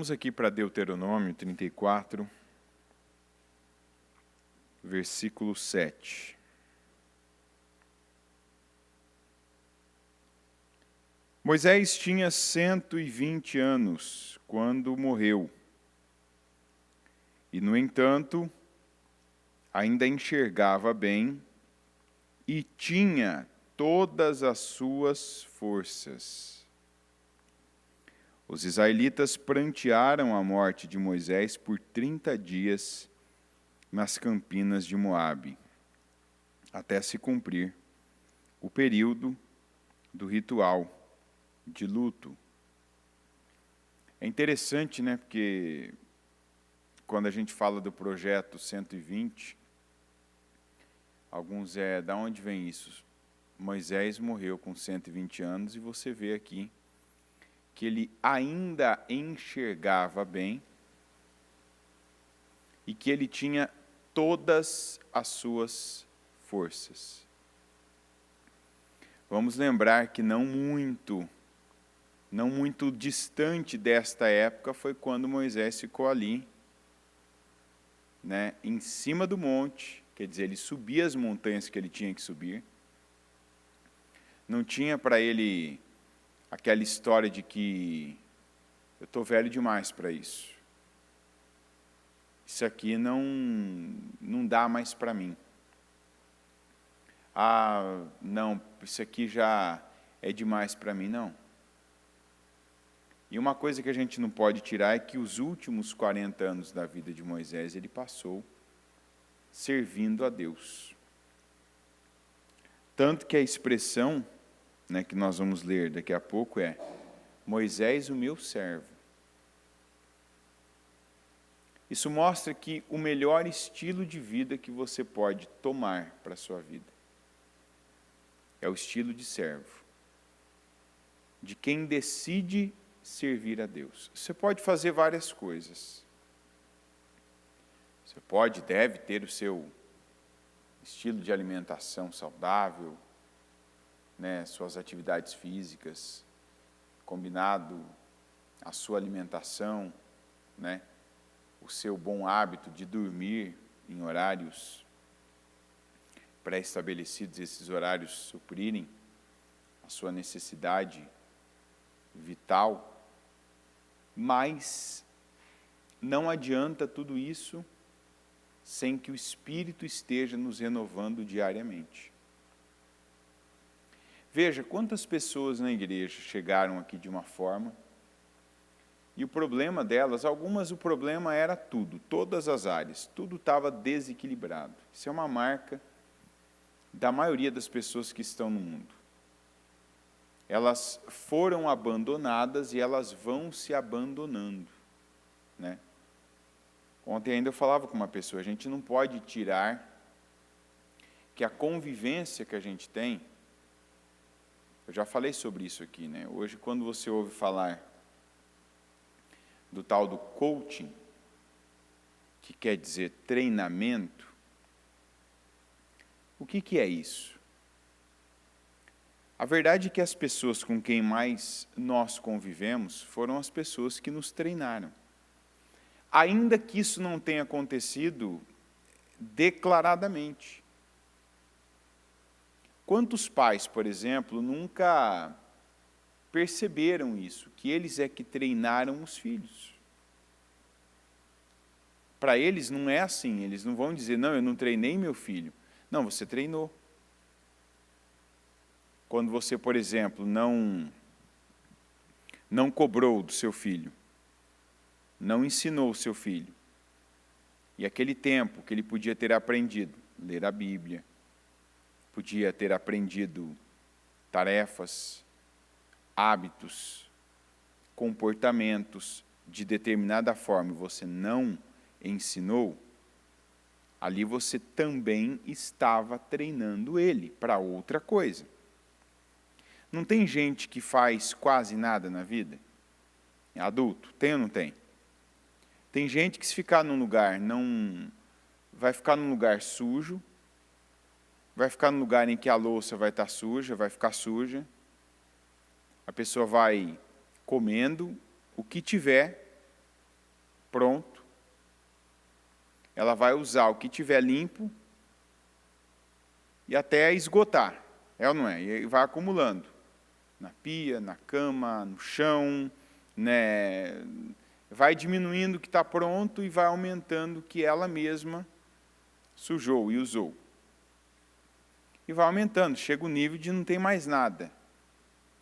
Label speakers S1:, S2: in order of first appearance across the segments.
S1: Vamos aqui para Deuteronômio 34, versículo 7. Moisés tinha 120 anos quando morreu. E, no entanto, ainda enxergava bem e tinha todas as suas forças. Os israelitas prantearam a morte de Moisés por 30 dias nas campinas de Moabe, até se cumprir o período do ritual de luto. É interessante, né? Porque quando a gente fala do projeto 120, alguns da onde vem isso? Moisés morreu com 120 anos e você vê aqui que ele ainda enxergava bem e que ele tinha todas as suas forças. Vamos lembrar que não muito distante desta época foi quando Moisés ficou ali, né, em cima do monte, quer dizer, ele subia as montanhas que ele tinha que subir. Não tinha para ele aquela história de que eu estou velho demais para isso. Isso aqui não dá mais para mim. Ah, não, isso aqui já é demais para mim, não. E uma coisa que a gente não pode tirar é que os últimos 40 anos da vida de Moisés, ele passou servindo a Deus. Tanto que a expressão, né, que nós vamos ler daqui a pouco é: Moisés, o meu servo. Isso mostra que o melhor estilo de vida que você pode tomar para a sua vida é o estilo de servo, de quem decide servir a Deus. Você pode fazer várias coisas. Você deve ter o seu estilo de alimentação saudável, né, suas atividades físicas, combinado a sua alimentação, né, o seu bom hábito de dormir em horários pré-estabelecidos, esses horários suprirem a sua necessidade vital, mas não adianta tudo isso sem que o Espírito esteja nos renovando diariamente. Veja quantas pessoas na igreja chegaram aqui de uma forma, e o problema delas, o problema era tudo, todas as áreas, tudo estava desequilibrado. Isso é uma marca da maioria das pessoas que estão no mundo. Elas foram abandonadas e elas vão se abandonando, né? Ontem ainda eu falava com uma pessoa, a gente não pode tirar que a convivência que a gente tem, eu já falei sobre isso aqui, né? Hoje, quando você ouve falar do tal do coaching, que quer dizer treinamento, o que é isso? A verdade é que as pessoas com quem mais nós convivemos foram as pessoas que nos treinaram. Ainda que isso não tenha acontecido declaradamente. Quantos pais, por exemplo, nunca perceberam isso, que eles é que treinaram os filhos? Para eles não é assim, eles não vão dizer, não, eu não treinei meu filho. Não, você treinou. Quando você, por exemplo, não cobrou do seu filho, não ensinou o seu filho, e aquele tempo que ele podia ter aprendido, ler a Bíblia, podia ter aprendido tarefas, hábitos, comportamentos de determinada forma, você não ensinou, ali você também estava treinando ele para outra coisa. Não tem gente que faz quase nada na vida? Adulto, tem ou não tem? Tem gente que se ficar num lugar, vai ficar num lugar sujo, vai ficar num lugar em que a louça vai estar suja, vai ficar suja, a pessoa vai comendo o que tiver, pronto. Ela vai usar o que tiver limpo e até esgotar, é ou não é? E vai acumulando na pia, na cama, no chão, né? Vai diminuindo o que está pronto e vai aumentando o que ela mesma sujou e usou. E vai aumentando, chega o nível de não ter mais nada.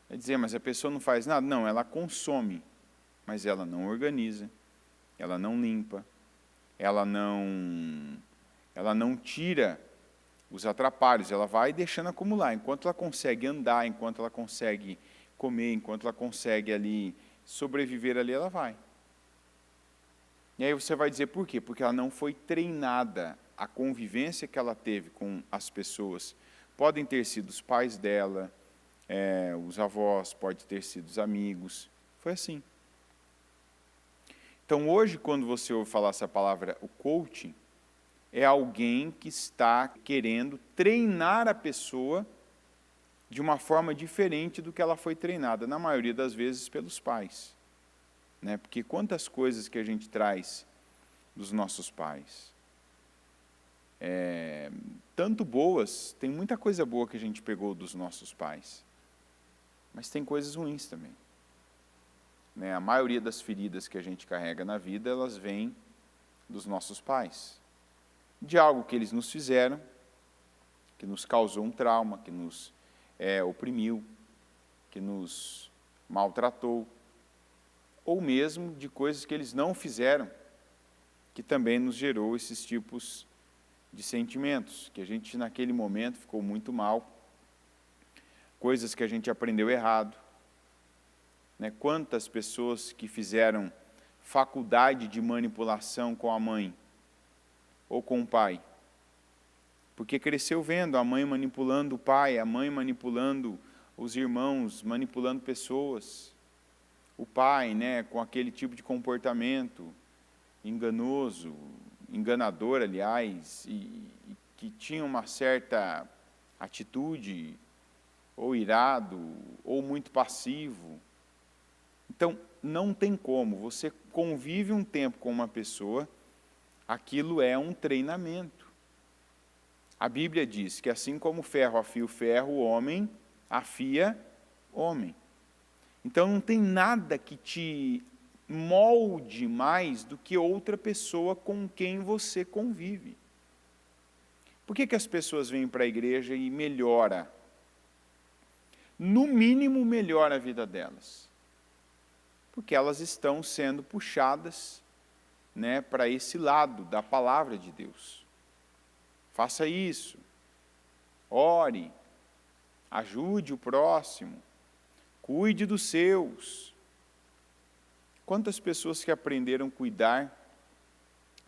S1: Quer dizer, mas a pessoa não faz nada? Não, ela consome, mas ela não organiza, ela não limpa, ela não tira os atrapalhos, ela vai deixando acumular. Enquanto ela consegue andar, enquanto ela consegue comer, enquanto ela consegue ali sobreviver ali, ela vai. E aí você vai dizer por quê? Porque ela não foi treinada. A convivência que ela teve com as pessoas, podem ter sido os pais dela, os avós, pode ter sido os amigos, foi assim. Então, hoje, quando você ouve falar essa palavra, o coaching, é alguém que está querendo treinar a pessoa de uma forma diferente do que ela foi treinada, na maioria das vezes pelos pais. Né? Porque quantas coisas que a gente traz dos nossos pais. Tanto boas, tem muita coisa boa que a gente pegou dos nossos pais, mas tem coisas ruins também. A maioria das feridas que a gente carrega na vida, elas vêm dos nossos pais. De algo que eles nos fizeram, que nos causou um trauma, que nos oprimiu, que nos maltratou, ou mesmo de coisas que eles não fizeram, que também nos gerou esses tipos de sentimentos, que a gente naquele momento ficou muito mal, coisas que a gente aprendeu errado. Quantas pessoas que fizeram faculdade de manipulação com a mãe ou com o pai, porque cresceu vendo a mãe manipulando o pai, a mãe manipulando os irmãos, manipulando pessoas, o pai, com aquele tipo de comportamento enganoso, enganador, aliás, e que tinha uma certa atitude, ou irado, ou muito passivo. Então, não tem como, você convive um tempo com uma pessoa, aquilo é um treinamento. A Bíblia diz que assim como o ferro afia o ferro, o homem afia homem. Então, não tem nada que te molde mais do que outra pessoa com quem você convive. Por que as pessoas vêm para a igreja e melhora? No mínimo, melhora a vida delas. Porque elas estão sendo puxadas para esse lado da palavra de Deus. Faça isso, ore, ajude o próximo, cuide dos seus. Quantas pessoas que aprenderam a cuidar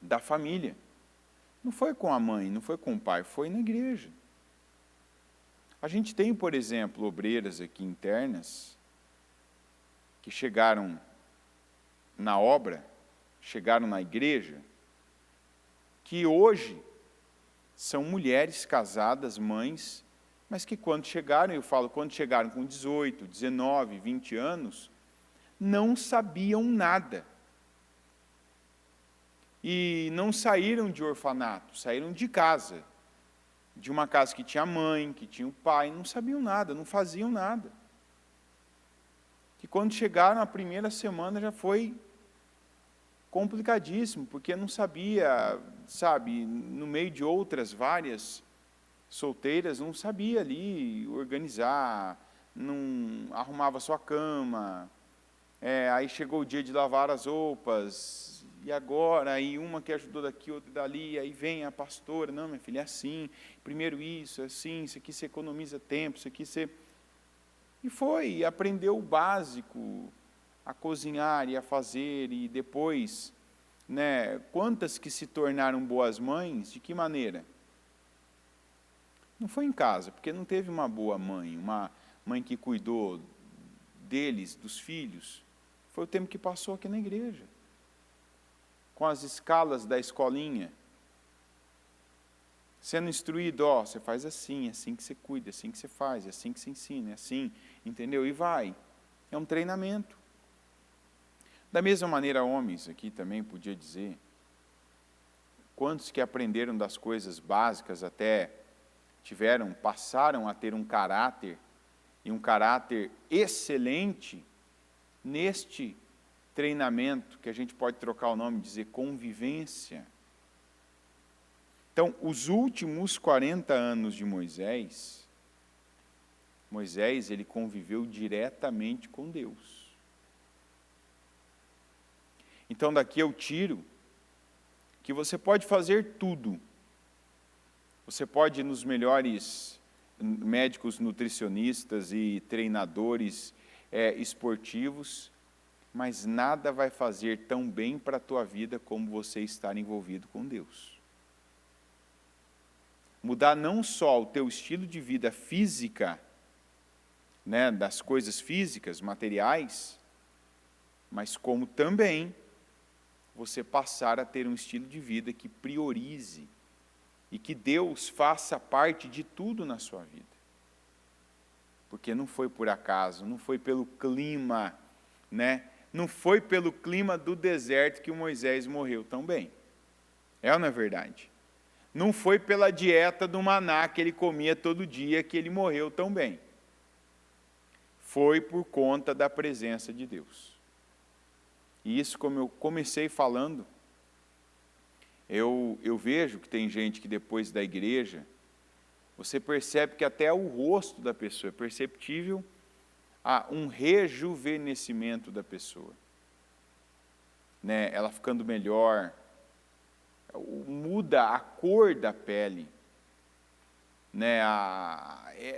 S1: da família? Não foi com a mãe, não foi com o pai, foi na igreja. A gente tem, por exemplo, obreiras aqui internas, que chegaram na obra, chegaram na igreja, que hoje são mulheres casadas, mães, mas que quando chegaram, eu falo, quando chegaram com 18, 19, 20 anos, não sabiam nada. E não saíram de orfanato, saíram de casa. De uma casa que tinha mãe, que tinha o pai, não sabiam nada, não faziam nada. Que quando chegaram a primeira semana já foi complicadíssimo, porque não sabia, no meio de outras várias solteiras, não sabia ali organizar, não arrumava sua cama, aí chegou o dia de lavar as roupas, e agora, aí uma que ajudou daqui, outra dali, aí vem a pastora, não, minha filha, é assim, primeiro isso, assim, isso aqui você economiza tempo, isso aqui você... E foi, aprendeu o básico, a cozinhar e a fazer, e depois, quantas que se tornaram boas mães, de que maneira? Não foi em casa, porque não teve uma boa mãe, uma mãe que cuidou deles, dos filhos, foi o tempo que passou aqui na igreja, com as escalas da escolinha, sendo instruído, você faz assim, é assim que você cuida, é assim que você faz, é assim que você ensina, é assim, entendeu? E vai. É um treinamento. Da mesma maneira, homens, aqui também podia dizer, quantos que aprenderam das coisas básicas até passaram a ter um caráter, e um caráter excelente, neste treinamento, que a gente pode trocar o nome e dizer convivência. Então, os últimos 40 anos de Moisés, ele conviveu diretamente com Deus. Então, daqui eu tiro que você pode fazer tudo. Você pode ir nos melhores médicos nutricionistas e treinadores esportivos, mas nada vai fazer tão bem para a tua vida como você estar envolvido com Deus. Mudar não só o teu estilo de vida física, né, das coisas físicas, materiais, mas como também você passar a ter um estilo de vida que priorize e que Deus faça parte de tudo na sua vida. Porque não foi por acaso, não foi pelo clima, né? Não foi pelo clima do deserto que o Moisés morreu tão bem. É ou não é verdade? Não foi pela dieta do maná que ele comia todo dia que ele morreu tão bem. Foi por conta da presença de Deus. E isso, como eu comecei falando, eu vejo que tem gente que depois da igreja, você percebe que até o rosto da pessoa é perceptível um rejuvenescimento da pessoa. Né? Ela ficando melhor, muda a cor da pele, né?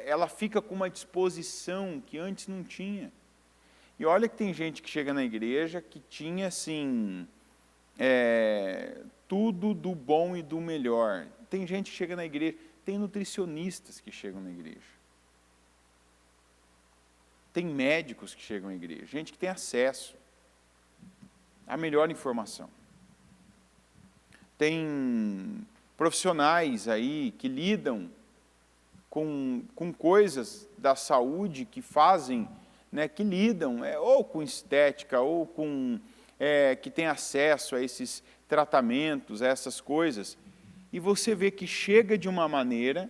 S1: Ela fica com uma disposição que antes não tinha. E olha que tem gente que chega na igreja que tinha assim, tudo do bom e do melhor. Tem gente que chega na igreja, tem nutricionistas que chegam na igreja. Tem médicos que chegam à igreja, gente que tem acesso à melhor informação. Tem profissionais aí que lidam com coisas da saúde que fazem, né, que lidam ou com estética, ou com que tem acesso a esses tratamentos, a essas coisas, e você vê que chega de uma maneira,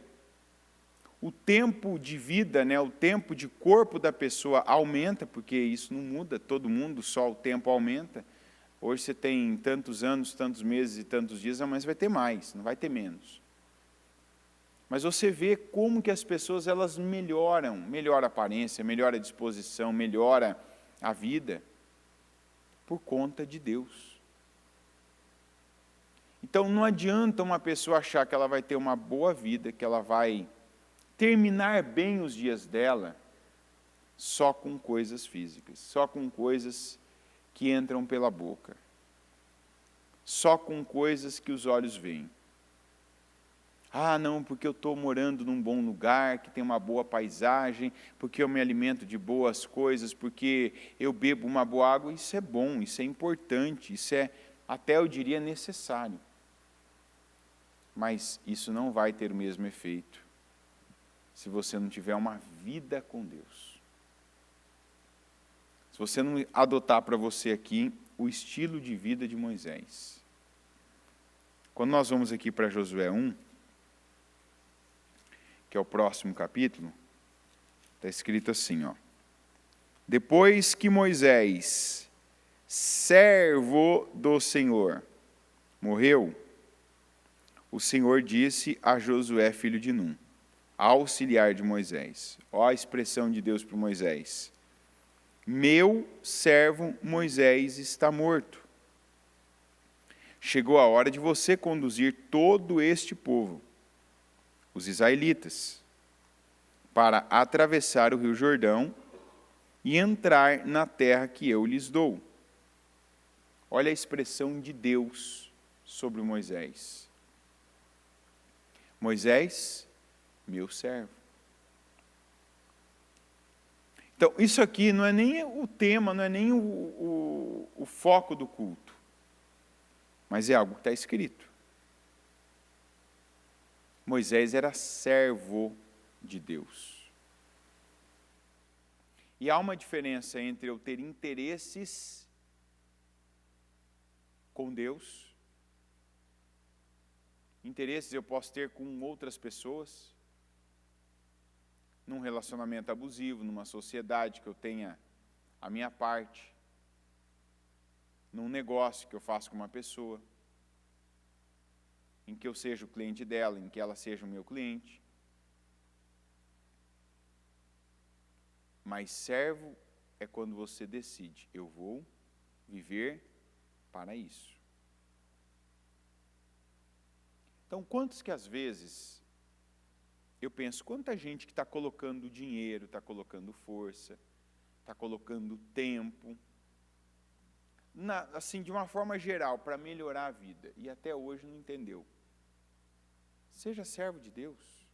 S1: o tempo de vida, né, o tempo de corpo da pessoa aumenta, porque isso não muda, todo mundo, só o tempo aumenta. Hoje você tem tantos anos, tantos meses e tantos dias, mas vai ter mais, não vai ter menos. Mas você vê como que as pessoas elas melhora a aparência, melhora a disposição, melhora a vida, por conta de Deus. Então não adianta uma pessoa achar que ela vai ter uma boa vida, que ela vai terminar bem os dias dela, só com coisas físicas, só com coisas que entram pela boca, só com coisas que os olhos veem. Ah, não, porque eu estou morando num bom lugar, que tem uma boa paisagem, porque eu me alimento de boas coisas, porque eu bebo uma boa água. Isso é bom, isso é importante, isso é, até eu diria, necessário. Mas isso não vai ter o mesmo efeito se você não tiver uma vida com Deus. Se você não adotar para você aqui o estilo de vida de Moisés. Quando nós vamos aqui para Josué 1, que é o próximo capítulo, está escrito assim, ó. Depois que Moisés, servo do Senhor, morreu, o Senhor disse a Josué, filho de Num, auxiliar de Moisés. Ó a expressão de Deus para Moisés. Meu servo Moisés está morto. Chegou a hora de você conduzir todo este povo, os israelitas, para atravessar o rio Jordão e entrar na terra que eu lhes dou. Olha a expressão de Deus sobre Moisés. Moisés, meu servo. Então, isso aqui não é nem o tema, não é nem o foco do culto, mas é algo que está escrito. Moisés era servo de Deus. E há uma diferença entre eu ter interesses com Deus. Interesses eu posso ter com outras pessoas, num relacionamento abusivo, numa sociedade que eu tenha a minha parte, num negócio que eu faço com uma pessoa, em que eu seja o cliente dela, em que ela seja o meu cliente. Mas servo é quando você decide, eu vou viver para isso. Então, quantos que às vezes eu penso, quanta gente que está colocando dinheiro, está colocando força, está colocando tempo, assim, de uma forma geral, para melhorar a vida, e até hoje não entendeu. Seja servo de Deus.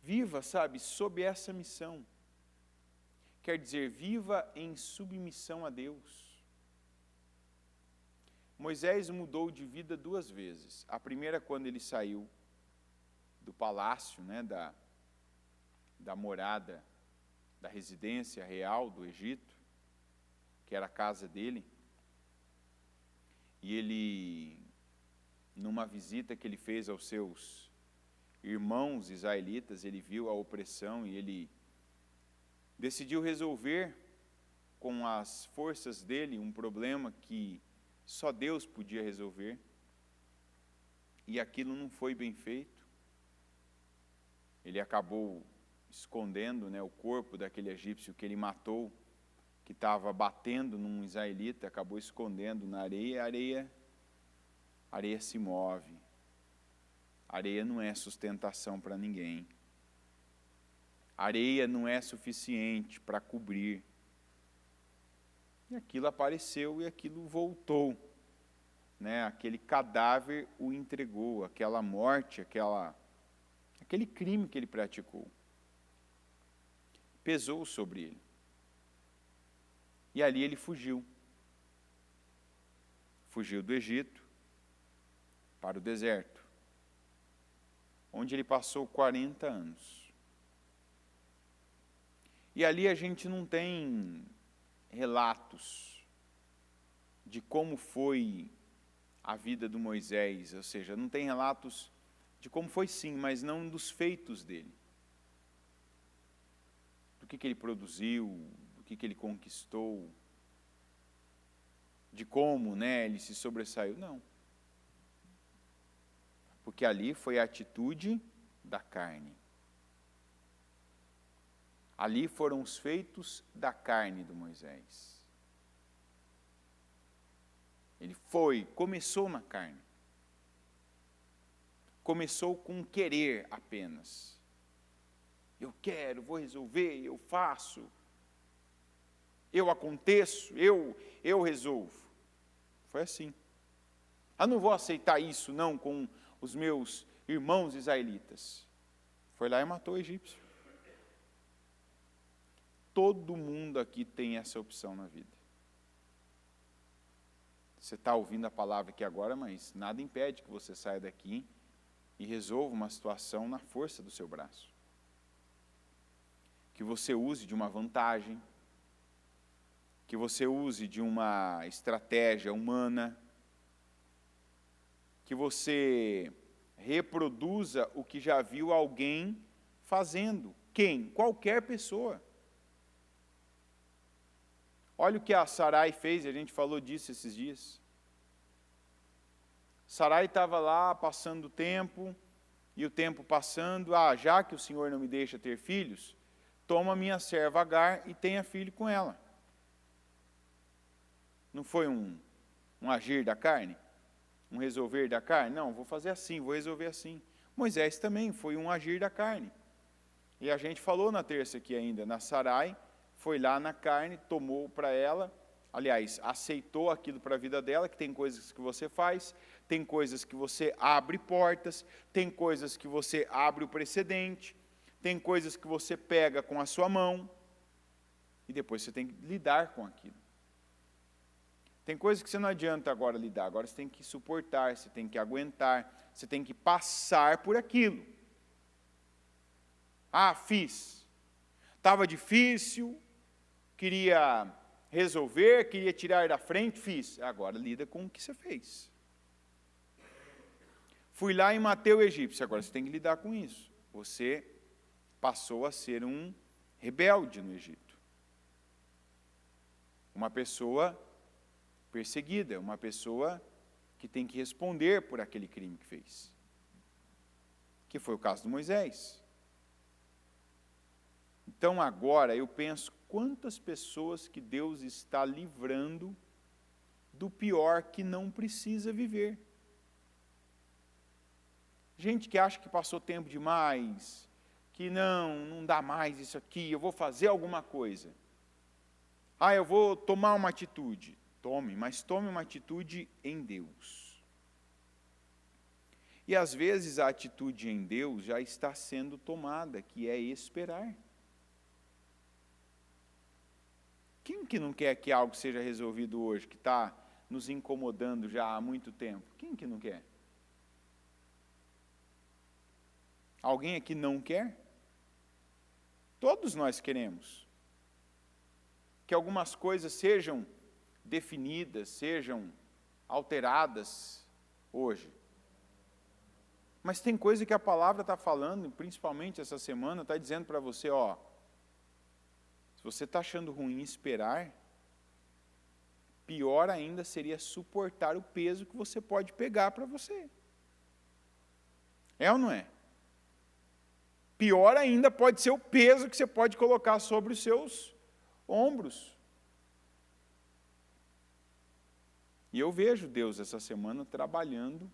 S1: Viva, sabe, sob essa missão. Quer dizer, viva em submissão a Deus. Moisés mudou de vida 2 vezes. A primeira, quando ele saiu do palácio, né, da morada, da residência real do Egito, que era a casa dele. E ele, numa visita que ele fez aos seus irmãos israelitas, ele viu a opressão e ele decidiu resolver com as forças dele um problema que só Deus podia resolver. E aquilo não foi bem feito. Ele acabou escondendo, né, o corpo daquele egípcio que ele matou, que estava batendo num israelita, acabou escondendo na areia, a areia se move. A areia não é sustentação para ninguém. A areia não é suficiente para cobrir. E aquilo apareceu e aquilo voltou. Né? Aquele cadáver o entregou, aquela morte, aquele crime que ele praticou. Pesou sobre ele. E ali ele fugiu. Fugiu do Egito para o deserto, onde ele passou 40 anos. E ali a gente não tem relatos de como foi a vida do Moisés, ou seja, não tem relatos de como foi sim, mas não dos feitos dele. Do que ele produziu, do que ele conquistou, de como, né, ele se sobressaiu, não. Porque ali foi a atitude da carne. Ali foram os feitos da carne do Moisés. Ele começou na carne. Começou com querer apenas. Eu quero, vou resolver, eu faço. Eu aconteço, eu resolvo. Foi assim. Não vou aceitar isso não com os meus irmãos israelitas. Foi lá e matou o egípcio. Todo mundo aqui tem essa opção na vida. Você está ouvindo a palavra aqui agora, mas nada impede que você saia daqui e resolva uma situação na força do seu braço. Que você use de uma vantagem, que você use de uma estratégia humana, que você reproduza o que já viu alguém fazendo. Quem? Qualquer pessoa. Olha o que a Sarai fez, a gente falou disso esses dias. Sarai estava lá passando o tempo, e o tempo passando, já que o Senhor não me deixa ter filhos, toma minha serva Agar e tenha filho com ela. Não foi um agir da carne? Um resolver da carne? Não, vou fazer assim, vou resolver assim. Moisés também foi um agir da carne. E a gente falou na terça aqui ainda, na Sarai, foi lá na carne, tomou para ela, aliás, aceitou aquilo para a vida dela, que tem coisas que você faz, tem coisas que você abre portas, tem coisas que você abre o precedente, tem coisas que você pega com a sua mão, e depois você tem que lidar com aquilo. Tem coisas que você não adianta agora lidar, agora você tem que suportar, você tem que aguentar, você tem que passar por aquilo. Fiz. Estava difícil, queria resolver, queria tirar da frente, fiz. Agora lida com o que você fez. Fui lá e matei o egípcio, agora você tem que lidar com isso. Você passou a ser um rebelde no Egito. Uma pessoa perseguida, uma pessoa que tem que responder por aquele crime que fez. Que foi o caso de Moisés. Então agora eu penso quantas pessoas que Deus está livrando do pior que não precisa viver. Gente que acha que passou tempo demais, que não dá mais isso aqui, eu vou fazer alguma coisa. Eu vou tomar uma atitude. Tome, mas tome uma atitude em Deus. E às vezes a atitude em Deus já está sendo tomada, que é esperar. Quem que não quer que algo seja resolvido hoje, que está nos incomodando já há muito tempo? Quem que não quer? Alguém aqui não quer? Todos nós queremos. Que algumas coisas sejam definidas, sejam alteradas hoje. Mas tem coisa que a palavra está falando, principalmente essa semana, está dizendo para você, se você está achando ruim esperar, pior ainda seria suportar o peso que você pode pegar para você. É ou não é? Pior ainda pode ser o peso que você pode colocar sobre os seus ombros. E eu vejo Deus essa semana trabalhando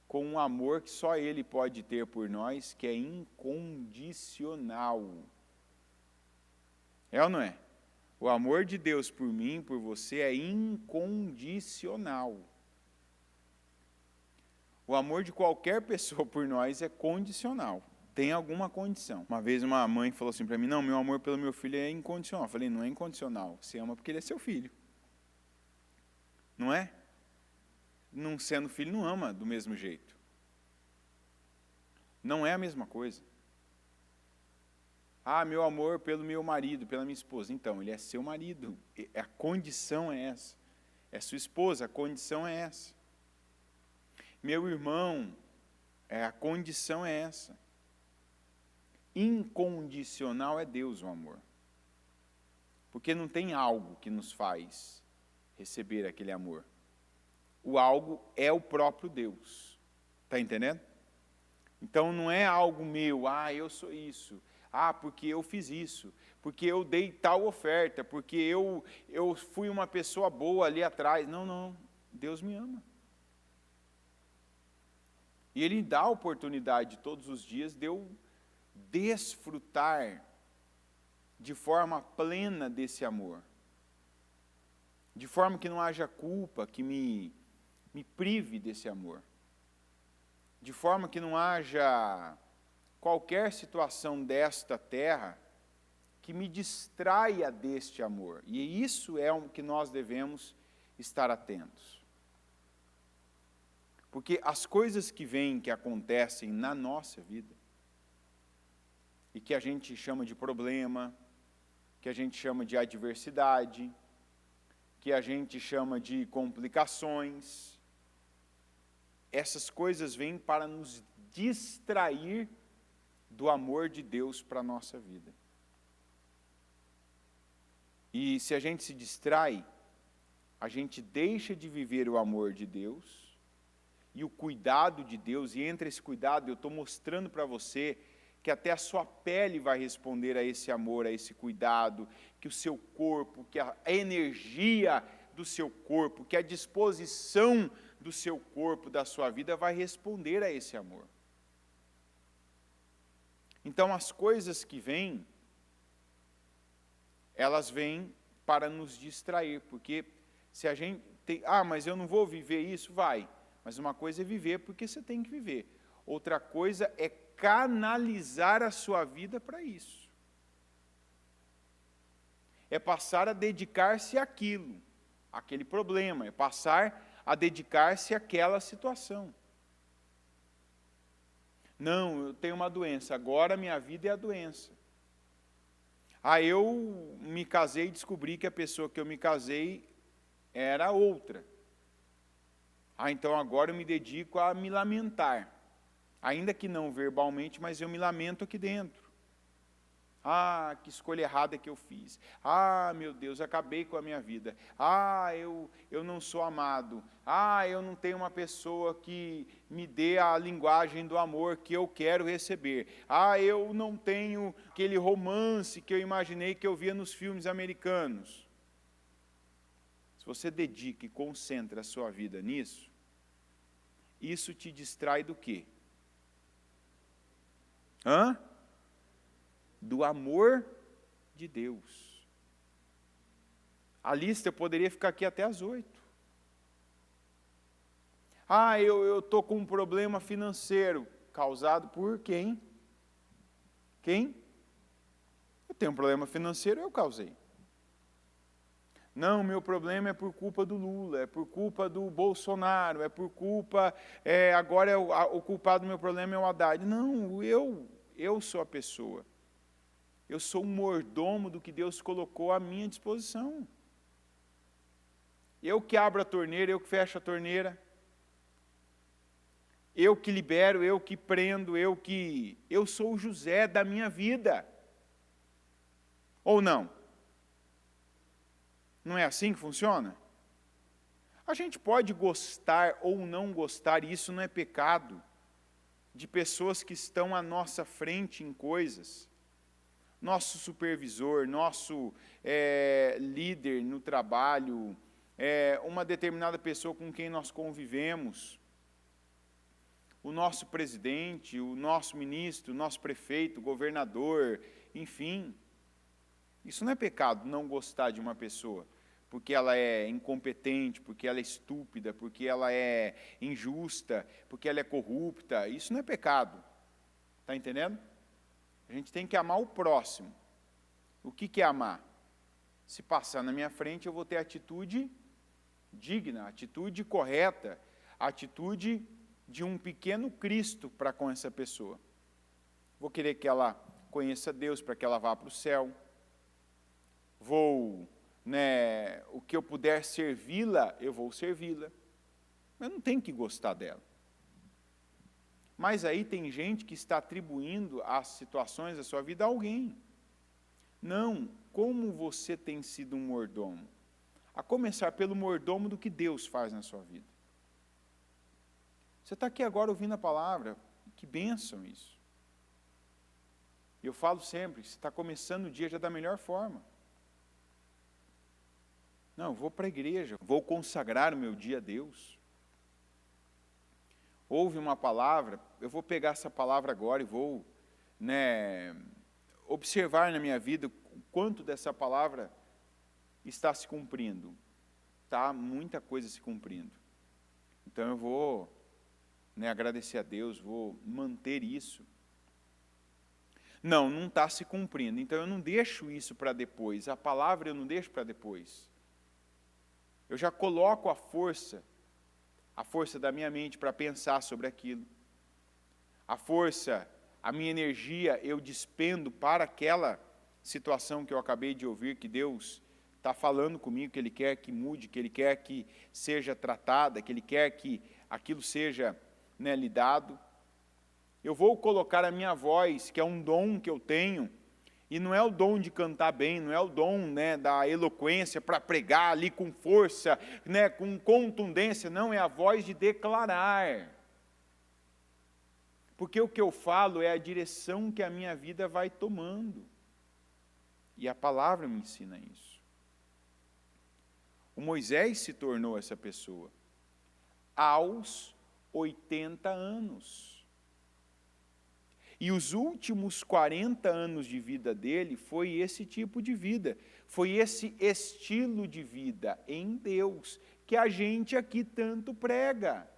S1: com um amor que só Ele pode ter por nós, que é incondicional. É ou não é? O amor de Deus por mim, por você, é incondicional. O amor de qualquer pessoa por nós é condicional. Tem alguma condição. Uma vez uma mãe falou assim para mim, não, meu amor pelo meu filho é incondicional. Eu falei, não é incondicional, você ama porque ele é seu filho. Não é? Não sendo filho, não ama do mesmo jeito. Não é a mesma coisa. Meu amor pelo meu marido, pela minha esposa. Então, ele é seu marido. A condição é essa. É sua esposa, a condição é essa. Meu irmão, a condição é essa. Incondicional é Deus o amor. Porque não tem algo que nos faz receber aquele amor. O algo é o próprio Deus. Está entendendo? Então não é algo meu, eu sou isso, porque eu fiz isso, porque eu dei tal oferta, porque eu fui uma pessoa boa ali atrás. Não, Deus me ama. E Ele dá a oportunidade todos os dias de eu desfrutar de forma plena desse amor. De forma que não haja culpa que me prive desse amor. De forma que não haja qualquer situação desta terra que me distraia deste amor. E isso é o que nós devemos estar atentos. Porque as coisas que vêm, que acontecem na nossa vida, e que a gente chama de problema, que a gente chama de adversidade, que a gente chama de complicações, essas coisas vêm para nos distrair do amor de Deus para a nossa vida. E se a gente se distrai, a gente deixa de viver o amor de Deus e o cuidado de Deus, e entre esse cuidado eu estou mostrando para você que até a sua pele vai responder a esse amor, a esse cuidado, que o seu corpo, que a energia do seu corpo, que a disposição do seu corpo, da sua vida, vai responder a esse amor. Então, as coisas que vêm, elas vêm para nos distrair, porque se a gente tem, mas eu não vou viver isso, vai. Mas uma coisa é viver porque você tem que viver. Outra coisa é canalizar a sua vida para isso. É passar a dedicar-se àquilo, àquele problema, é passar a dedicar-se àquela situação. Não, eu tenho uma doença, agora minha vida é a doença. Eu me casei e descobri que a pessoa que eu me casei era outra. Então agora eu me dedico a me lamentar. Ainda que não verbalmente, mas eu me lamento aqui dentro. Que escolha errada que eu fiz. Meu Deus, acabei com a minha vida. Eu não sou amado. Eu não tenho uma pessoa que me dê a linguagem do amor que eu quero receber. Eu não tenho aquele romance que eu imaginei que eu via nos filmes americanos. Se você dedica e concentra a sua vida nisso, isso te distrai do quê? Do amor de Deus. A lista eu poderia ficar aqui até às 8. Eu estou com um problema financeiro. Causado por quem? Quem? Eu tenho um problema financeiro, eu causei. Não, meu problema é por culpa do Lula, é por culpa do Bolsonaro, é por culpa... agora o culpado do meu problema é o Haddad. Não, eu sou a pessoa. Eu sou um mordomo do que Deus colocou à minha disposição. Eu que abro a torneira, eu que fecho a torneira. Eu que libero, eu que prendo, eu sou o José da minha vida. Ou não? Não é assim que funciona? A gente pode gostar ou não gostar, e isso não é pecado, de pessoas que estão à nossa frente em coisas. Nosso supervisor, nosso líder no trabalho, uma determinada pessoa com quem nós convivemos, o nosso presidente, o nosso ministro, o nosso prefeito, o governador, enfim. Isso não é pecado, não gostar de uma pessoa, porque ela é incompetente, porque ela é estúpida, porque ela é injusta, porque ela é corrupta. Isso não é pecado. Está entendendo? A gente tem que amar o próximo. O que é amar? Se passar na minha frente, eu vou ter atitude digna, atitude correta, atitude de um pequeno Cristo para com essa pessoa. Vou querer que ela conheça Deus para que ela vá para o céu. O que eu puder servi-la, eu vou servi-la. Mas não tem que gostar dela. Mas aí tem gente que está atribuindo as situações da sua vida a alguém. Não, como você tem sido um mordomo? A começar pelo mordomo do que Deus faz na sua vida. Você está aqui agora ouvindo a palavra, que bênção isso. Eu falo sempre, você está começando o dia já da melhor forma. Não, eu vou para a igreja, vou consagrar o meu dia a Deus. Ouve uma palavra, eu vou pegar essa palavra agora e vou observar na minha vida o quanto dessa palavra está se cumprindo. Está muita coisa se cumprindo. Então eu vou agradecer a Deus, vou manter isso. Não está se cumprindo, então eu não deixo isso para depois, a palavra eu não deixo para depois. Eu já coloco a força da minha mente para pensar sobre aquilo. A minha energia eu despendo para aquela situação que eu acabei de ouvir, que Deus está falando comigo, que Ele quer que mude, que Ele quer que seja tratada, que Ele quer que aquilo seja lidado. Eu vou colocar a minha voz, que é um dom que eu tenho, e não é o dom de cantar bem, não é o dom da eloquência para pregar ali com força, com contundência, não, é a voz de declarar. Porque o que eu falo é a direção que a minha vida vai tomando. E a palavra me ensina isso. O Moisés se tornou essa pessoa aos 80 anos. E os últimos 40 anos de vida dele foi esse tipo de vida, foi esse estilo de vida em Deus, que a gente aqui tanto prega.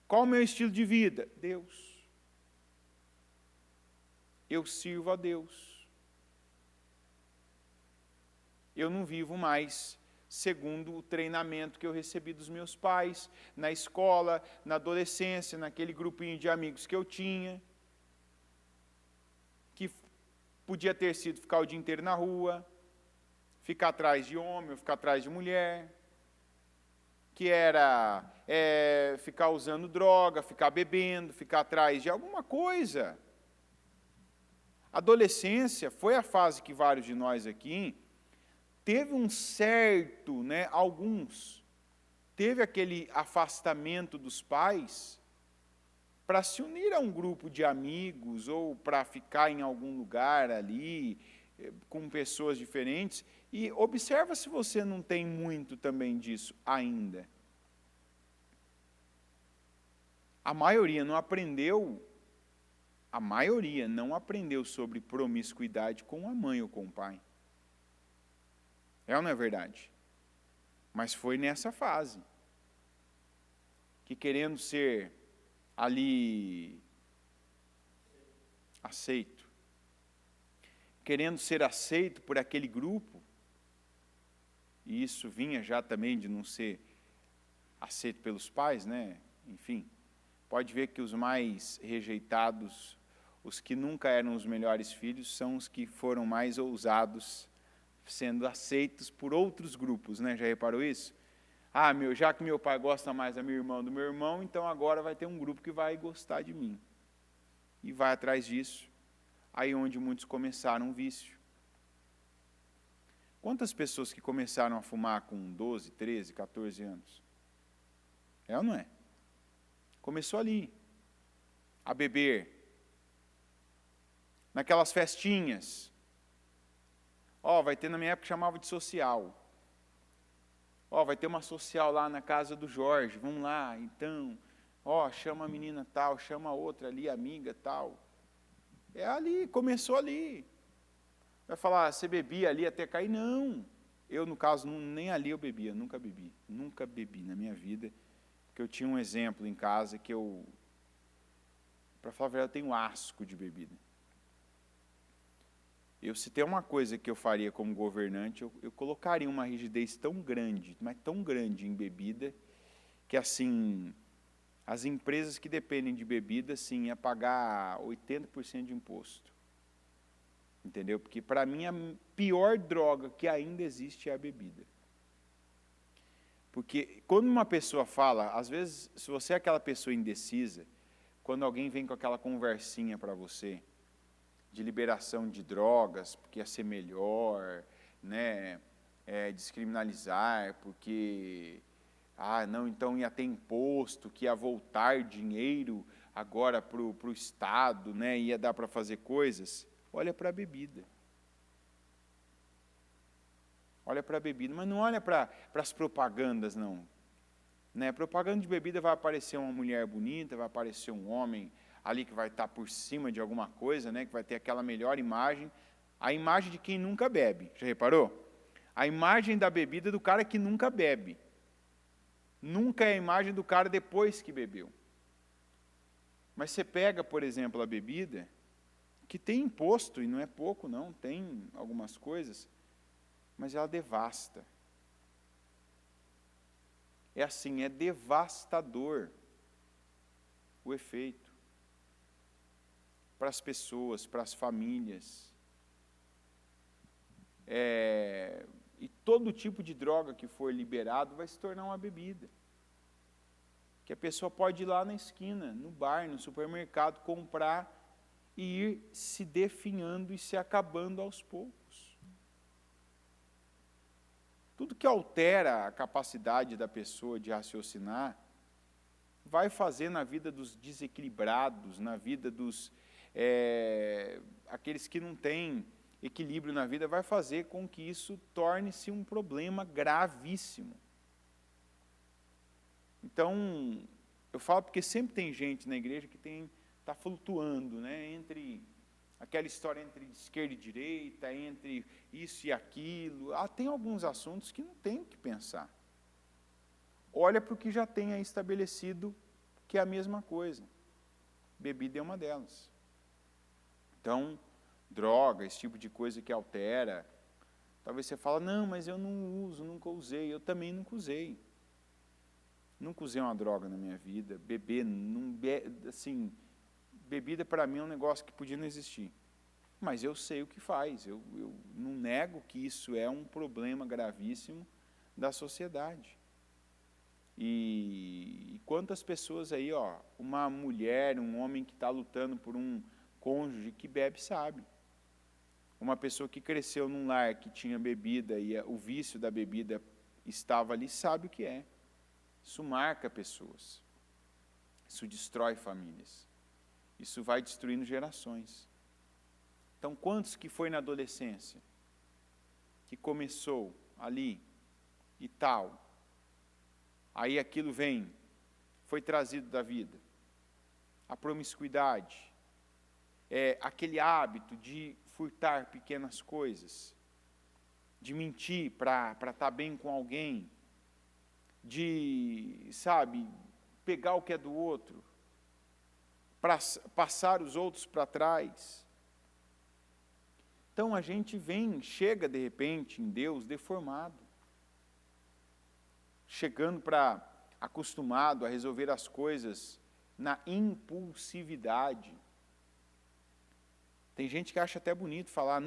S1: Qual o meu estilo de vida? Deus. Eu sirvo a Deus. Eu não vivo mais segundo o treinamento que eu recebi dos meus pais, na escola, na adolescência, naquele grupinho de amigos que eu tinha, que podia ter sido ficar o dia inteiro na rua, ficar atrás de homem, ou ficar atrás de mulher, que era ficar usando droga, ficar bebendo, ficar atrás de alguma coisa. Adolescência foi a fase que vários de nós aqui teve um certo, alguns, teve aquele afastamento dos pais para se unir a um grupo de amigos ou para ficar em algum lugar ali com pessoas diferentes. E observa se você não tem muito também disso ainda. A maioria não aprendeu sobre promiscuidade com a mãe ou com o pai. É ou não é verdade? Mas foi nessa fase que, querendo ser ali aceito, querendo ser aceito por aquele grupo, e isso vinha já também de não ser aceito pelos pais, enfim, pode ver que os mais rejeitados, os que nunca eram os melhores filhos, são os que foram mais ousados, sendo aceitos por outros grupos, Já reparou isso? Já que meu pai gosta mais da minha irmã do meu irmão, então agora vai ter um grupo que vai gostar de mim. E vai atrás disso. Aí onde muitos começaram um vício. Quantas pessoas que começaram a fumar com 12, 13, 14 anos? É ou não é? Começou ali. A beber. Naquelas festinhas. Vai ter, na minha época, chamava de social. Vai ter uma social lá na casa do Jorge, vamos lá, então, chama a menina tal, chama a outra ali, amiga tal. É ali, começou ali. Vai falar, você bebia ali até cair? Não. Eu, no caso, nem ali eu bebia, nunca bebi na minha vida, porque eu tinha um exemplo em casa que para falar a verdade, eu tenho asco de bebida. Se tem uma coisa que eu faria como governante, eu colocaria uma rigidez tão grande, mas tão grande em bebida, que assim, as empresas que dependem de bebida, assim, ia pagar 80% de imposto. Entendeu? Porque para mim a pior droga que ainda existe é a bebida. Porque quando uma pessoa fala, às vezes, se você é aquela pessoa indecisa, quando alguém vem com aquela conversinha para você, de liberação de drogas, porque ia ser melhor, descriminalizar, porque, não, então ia ter imposto, que ia voltar dinheiro agora para o Estado, ia dar para fazer coisas, olha para a bebida. Olha para a bebida, mas não olha para as propagandas, não. Propaganda de bebida vai aparecer uma mulher bonita, vai aparecer um homem ali que vai estar por cima de alguma coisa, que vai ter aquela melhor imagem, a imagem de quem nunca bebe. Já reparou? A imagem da bebida do cara que nunca bebe. Nunca é a imagem do cara depois que bebeu. Mas você pega, por exemplo, a bebida, que tem imposto, e não é pouco não, tem algumas coisas, mas ela devasta. É assim, é devastador o efeito. Para as pessoas, para as famílias. E todo tipo de droga que for liberado vai se tornar uma bebida. Que a pessoa pode ir lá na esquina, no bar, no supermercado, comprar e ir se definhando e se acabando aos poucos. Tudo que altera a capacidade da pessoa de raciocinar vai fazer na vida dos desequilibrados, na vida dos aqueles que não têm equilíbrio na vida, vai fazer com que isso torne-se um problema gravíssimo. Então, eu falo porque sempre tem gente na igreja que está flutuando, entre aquela história entre esquerda e direita, entre isso e aquilo. Tem alguns assuntos que não tem o que pensar. Olha para o que já tem aí estabelecido, que é a mesma coisa. Bebida é uma delas. Então, droga, esse tipo de coisa que altera. Talvez você fale, não, mas eu não uso, nunca usei. Eu também nunca usei. Nunca usei uma droga na minha vida. Beber, assim, bebida para mim é um negócio que podia não existir. mas eu sei o que faz. Eu não nego que isso é um problema gravíssimo da sociedade. E quantas pessoas aí, uma mulher, um homem que está lutando por um cônjuge que bebe, sabe. Uma pessoa que cresceu num lar que tinha bebida e o vício da bebida estava ali, sabe o que é. Isso marca pessoas. Isso destrói famílias. Isso vai destruindo gerações. Então, quantos que foi na adolescência, que começou ali e tal, aí aquilo foi trazido da vida. A promiscuidade, aquele hábito de furtar pequenas coisas, de mentir para estar bem com alguém, de, pegar o que é do outro, para passar os outros para trás. Então a gente chega de repente em Deus deformado, chegando acostumado a resolver as coisas na impulsividade. Tem gente que acha até bonito falar,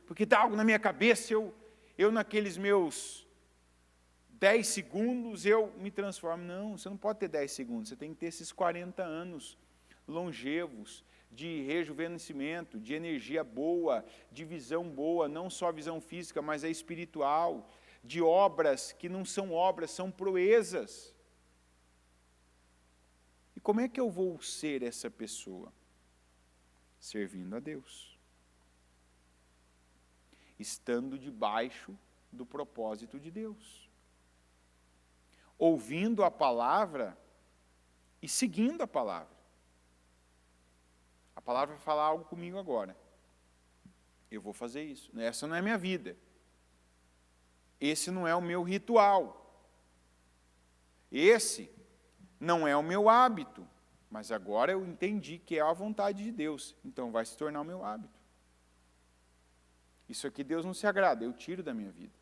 S1: porque dá algo na minha cabeça, eu naqueles meus 10 segundos eu me transformo. Não, você não pode ter 10 segundos, você tem que ter esses 40 anos longevos, de rejuvenescimento, de energia boa, de visão boa, não só a visão física, mas a espiritual, de obras que não são obras, são proezas. E como é que eu vou ser essa pessoa? Servindo a Deus. Estando debaixo do propósito de Deus. Ouvindo a palavra e seguindo a palavra. A palavra vai falar algo comigo agora. Eu vou fazer isso. Essa não é a minha vida. Esse não é o meu ritual. Esse não é o meu hábito. Mas agora eu entendi que é a vontade de Deus. Então vai se tornar o meu hábito. Isso aqui Deus não se agrada, eu tiro da minha vida.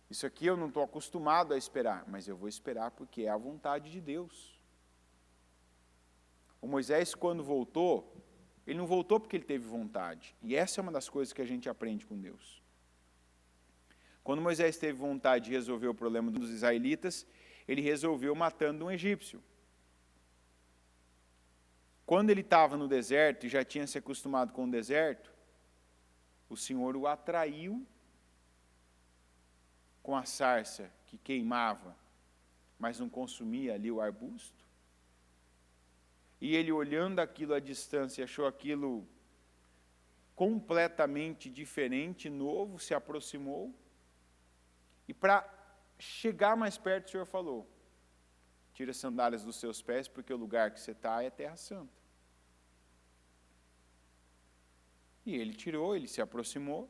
S1: Isso aqui eu não estou acostumado a esperar, mas eu vou esperar porque é a vontade de Deus. O Moisés, quando voltou, ele não voltou porque ele teve vontade. E essa é uma das coisas que a gente aprende com Deus. Quando Moisés teve vontade de resolver o problema dos israelitas, ele resolveu matando um egípcio. Quando ele estava no deserto e já tinha se acostumado com o deserto, o Senhor o atraiu com a sarça que queimava, mas não consumia ali o arbusto. E ele, olhando aquilo à distância, achou aquilo completamente diferente, novo, se aproximou. E para chegar mais perto, o Senhor falou, tira as sandálias dos seus pés, porque o lugar que você está é terra santa. E ele tirou, ele se aproximou.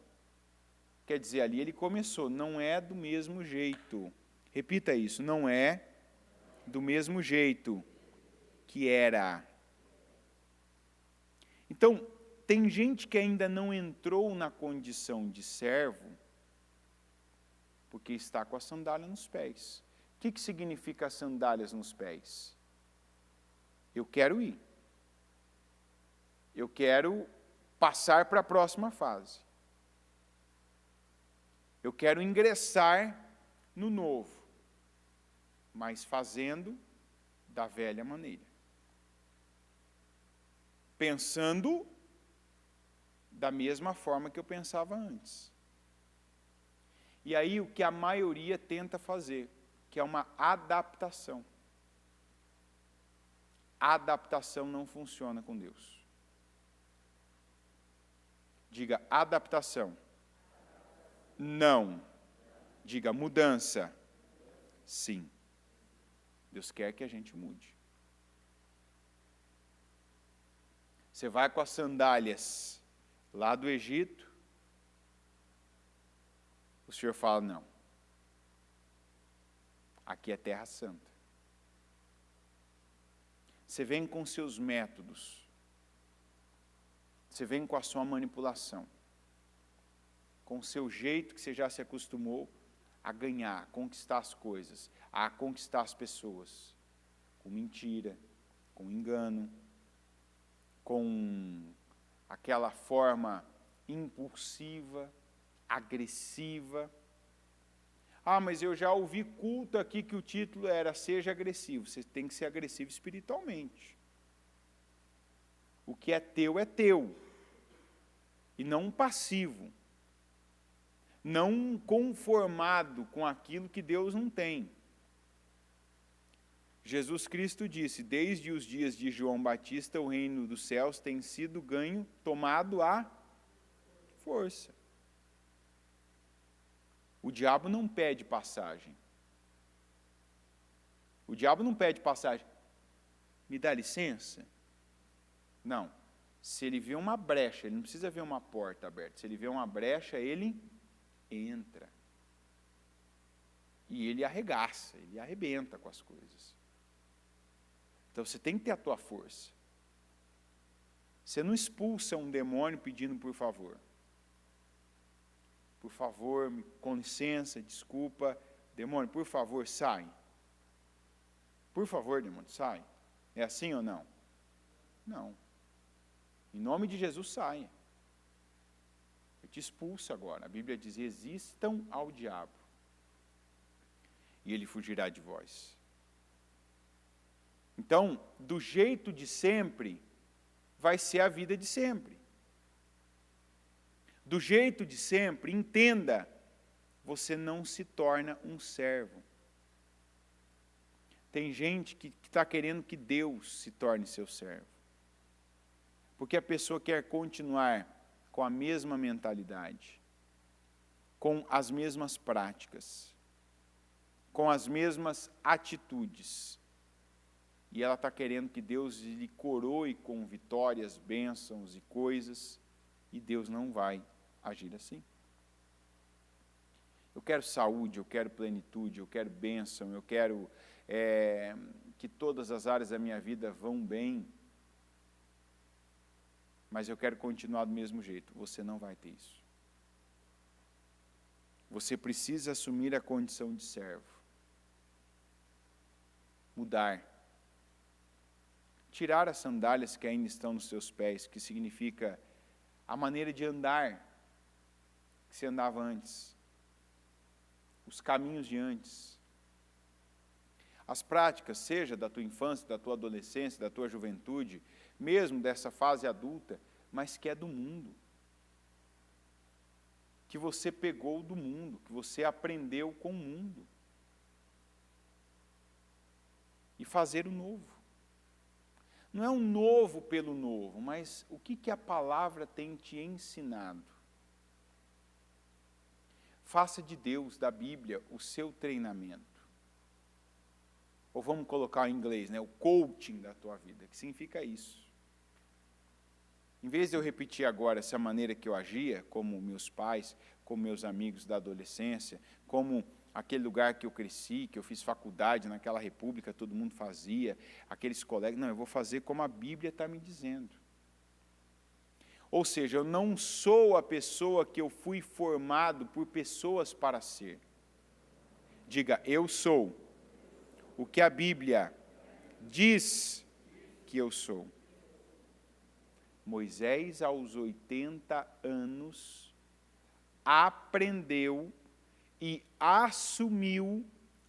S1: Quer dizer, ali ele começou, não é do mesmo jeito. Repita isso, não é do mesmo jeito que era. Então, tem gente que ainda não entrou na condição de servo, porque está com a sandália nos pés. O que significa as sandálias nos pés? Eu quero ir. Eu quero passar para a próxima fase. Eu quero ingressar no novo, mas fazendo da velha maneira. Pensando da mesma forma que eu pensava antes. E aí o que a maioria tenta fazer, que é uma adaptação. A adaptação não funciona com Deus. Diga adaptação. Não. Diga mudança. Sim. Deus quer que a gente mude. Você vai com as sandálias lá do Egito, o Senhor fala, não. Aqui é terra santa. Você vem com seus métodos. Você vem com a sua manipulação. Com o seu jeito que você já se acostumou a ganhar, a conquistar as coisas, a conquistar as pessoas. Com mentira, com engano, com aquela forma impulsiva, agressiva. Ah, mas eu já ouvi culto aqui que o título era Seja Agressivo. Você tem que ser agressivo espiritualmente. O que é teu, e não um passivo. Não um conformado com aquilo que Deus não tem. Jesus Cristo disse, desde os dias de João Batista, o reino dos céus tem sido ganho, tomado à força. O diabo não pede passagem. O diabo não pede passagem. Me dá licença? Não. Se ele vê uma brecha, ele não precisa ver uma porta aberta. Se ele vê uma brecha, ele entra. E ele arregaça, ele arrebenta com as coisas. Então você tem que ter a tua força. Você não expulsa um demônio pedindo por favor. Por favor, com licença, desculpa. Demônio, por favor, sai. Por favor, demônio, sai. É assim ou não? Não. Em nome de Jesus, saia. Eu te expulso agora. A Bíblia diz, resistam ao diabo. E ele fugirá de vós. Então, do jeito de sempre, vai ser a vida de sempre. Do jeito de sempre, entenda, você não se torna um servo. Tem gente que está querendo que Deus se torne seu servo. Porque a pessoa quer continuar com a mesma mentalidade, com as mesmas práticas, com as mesmas atitudes. E ela está querendo que Deus lhe coroe com vitórias, bênçãos e coisas, e Deus não vai agir assim. Eu quero saúde, eu quero plenitude, eu quero bênção, eu quero que todas as áreas da minha vida vão bem, mas eu quero continuar do mesmo jeito. Você não vai ter isso. Você precisa assumir a condição de servo. Mudar. Tirar as sandálias que ainda estão nos seus pés, que significa a maneira de andar que você andava antes. Os caminhos de antes. As práticas, seja da tua infância, da tua adolescência, da tua juventude, mesmo dessa fase adulta, mas que é do mundo. Que você pegou do mundo, que você aprendeu com o mundo. E fazer o novo. Não é um novo pelo novo, mas o que a palavra tem te ensinado? Faça de Deus, da Bíblia, o seu treinamento. Ou vamos colocar em inglês, né, o coaching da tua vida, que significa isso. Em vez de eu repetir agora essa maneira que eu agia, como meus pais, como meus amigos da adolescência, como aquele lugar que eu cresci, que eu fiz faculdade, naquela república, todo mundo fazia, aqueles colegas, não, eu vou fazer como a Bíblia está me dizendo. Ou seja, eu não sou a pessoa que eu fui formado por pessoas para ser. Diga, eu sou o que a Bíblia diz que eu sou. Moisés, aos 80 anos, aprendeu e assumiu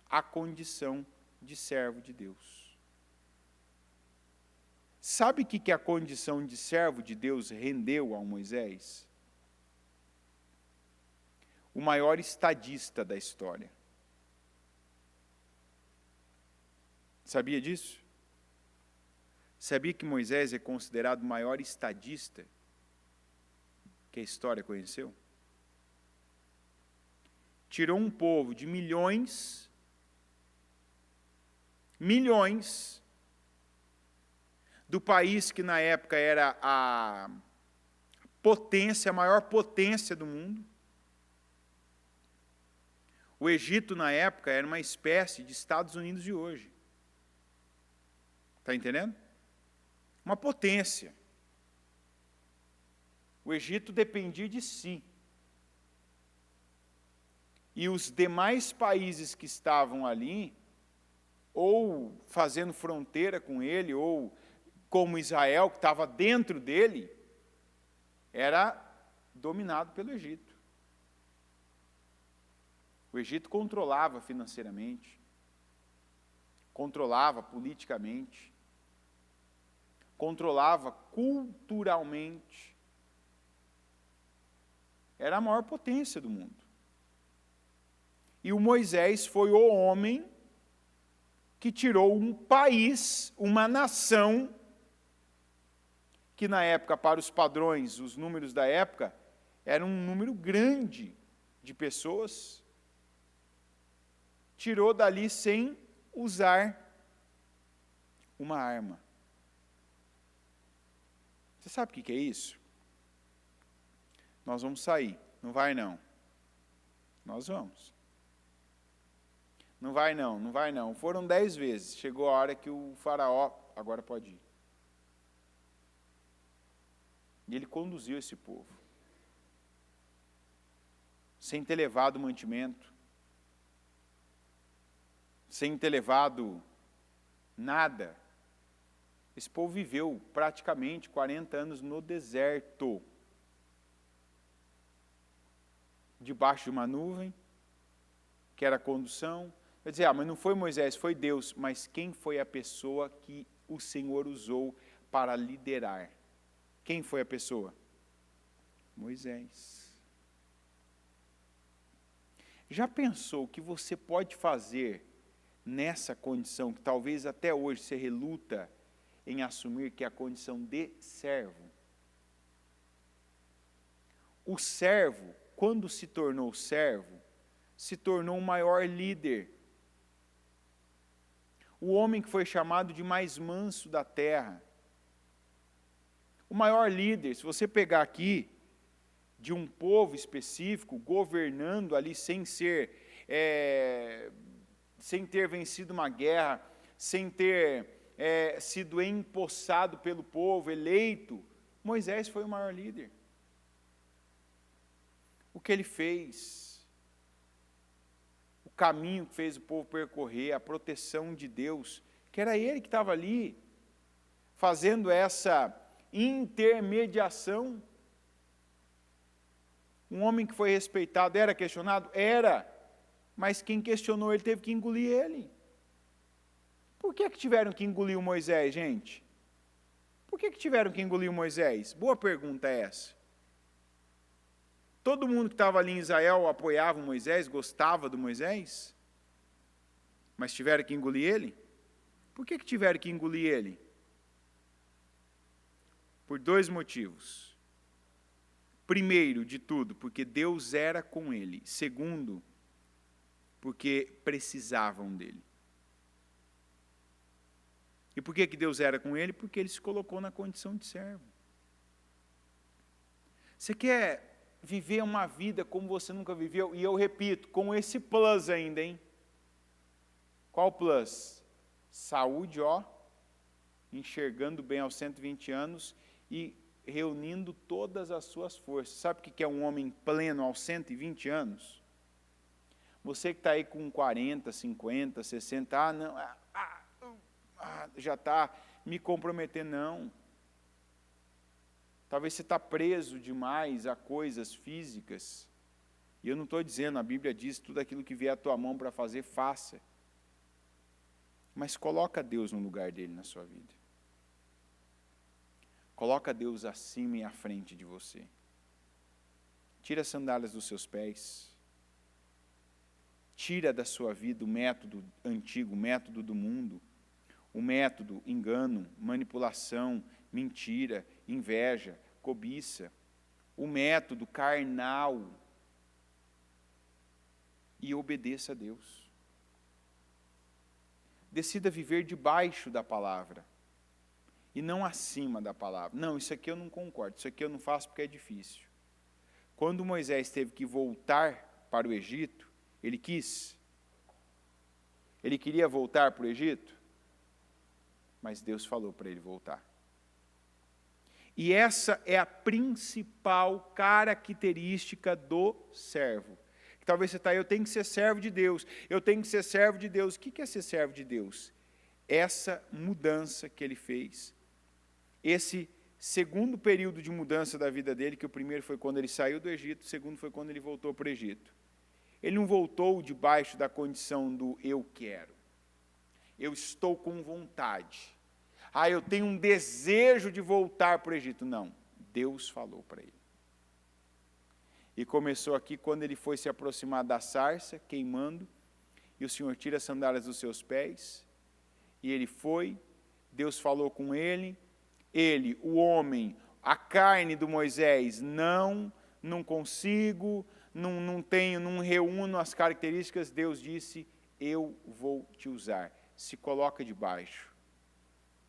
S1: a condição de servo de Deus. Sabe o que a condição de servo de Deus rendeu ao Moisés? O maior estadista da história. Sabia disso? Sabia que Moisés é considerado o maior estadista que a história conheceu? Tirou um povo de milhões, do país que na época era a potência, a maior potência do mundo. O Egito, na época, era uma espécie de Estados Unidos de hoje. Está entendendo? Uma potência. O Egito dependia de si. E os demais países que estavam ali, ou fazendo fronteira com ele, ou como Israel, que estava dentro dele, era dominado pelo Egito. O Egito controlava financeiramente, controlava politicamente, controlava culturalmente. Era a maior potência do mundo. E o Moisés foi o homem que tirou um país, uma nação, que na época, para os padrões, os números da época, era um número grande de pessoas, tirou dali sem usar uma arma. Você sabe o que é isso? Nós vamos sair. Não vai não. Nós vamos. Não vai não, não vai não. Foram 10 vezes. Chegou a hora que o faraó, agora pode ir. E ele conduziu esse povo. Sem ter levado mantimento. Sem ter levado nada. Esse povo viveu praticamente 40 anos no deserto. Debaixo de uma nuvem, que era a condução. Vai dizer, mas não foi Moisés, foi Deus. Mas quem foi a pessoa que o Senhor usou para liderar? Quem foi a pessoa? Moisés. Já pensou o que você pode fazer nessa condição, que talvez até hoje você reluta em assumir, que é a condição de servo? O servo, quando se tornou servo, se tornou o maior líder. O homem que foi chamado de mais manso da terra. O maior líder, se você pegar aqui, de um povo específico, governando ali sem ser, sem ter vencido uma guerra, sem ter sido empossado pelo povo, eleito, Moisés foi o maior líder. O que ele fez, o caminho que fez o povo percorrer, a proteção de Deus, que era ele que estava ali, fazendo essa intermediação. Um homem que foi respeitado, era questionado? Era, mas quem questionou ele teve que engolir ele. Por que tiveram que engolir o Moisés, gente? Por que tiveram que engolir o Moisés? Boa pergunta é essa. Todo mundo que estava ali em Israel apoiava o Moisés, gostava do Moisés, mas tiveram que engolir ele? Por que tiveram que engolir ele? Por 2 motivos. Primeiro de tudo, porque Deus era com ele. Segundo, porque precisavam dele. E por que Deus era com ele? Porque ele se colocou na condição de servo. Você quer viver uma vida como você nunca viveu? E eu repito, com esse plus ainda, hein? Qual plus? Saúde, enxergando bem aos 120 anos e reunindo todas as suas forças. Sabe o que é um homem pleno aos 120 anos? Você que está aí com 40, 50, 60, já está me comprometendo, não. Talvez você está preso demais a coisas físicas. E eu não estou dizendo, a Bíblia diz, tudo aquilo que vier à tua mão para fazer, faça. Mas coloca Deus no lugar dele na sua vida. Coloca Deus acima e à frente de você. Tira as sandálias dos seus pés. Tira da sua vida o método antigo, o método do mundo. O método engano, manipulação, mentira, inveja, cobiça. O método carnal. E obedeça a Deus. Decida viver debaixo da palavra. E não acima da palavra. Não, isso aqui eu não concordo, isso aqui eu não faço porque é difícil. Quando Moisés teve que voltar para o Egito, ele quis. Ele queria voltar para o Egito, mas Deus falou para ele voltar. E essa é a principal característica do servo. Que talvez você está aí, eu tenho que ser servo de Deus, eu tenho que ser servo de Deus. O que é ser servo de Deus? Essa mudança que ele fez. Esse segundo período de mudança da vida dele, que o primeiro foi quando ele saiu do Egito, o segundo foi quando ele voltou para o Egito. Ele não voltou debaixo da condição do eu quero. Eu estou com vontade. Eu tenho um desejo de voltar para o Egito. Não, Deus falou para ele. E começou aqui quando ele foi se aproximar da sarça, queimando, e o Senhor tira as sandálias dos seus pés, e ele foi, Deus falou com ele, o homem, a carne do Moisés, não consigo, não tenho, não reúno as características, Deus disse, eu vou te usar, se coloca debaixo,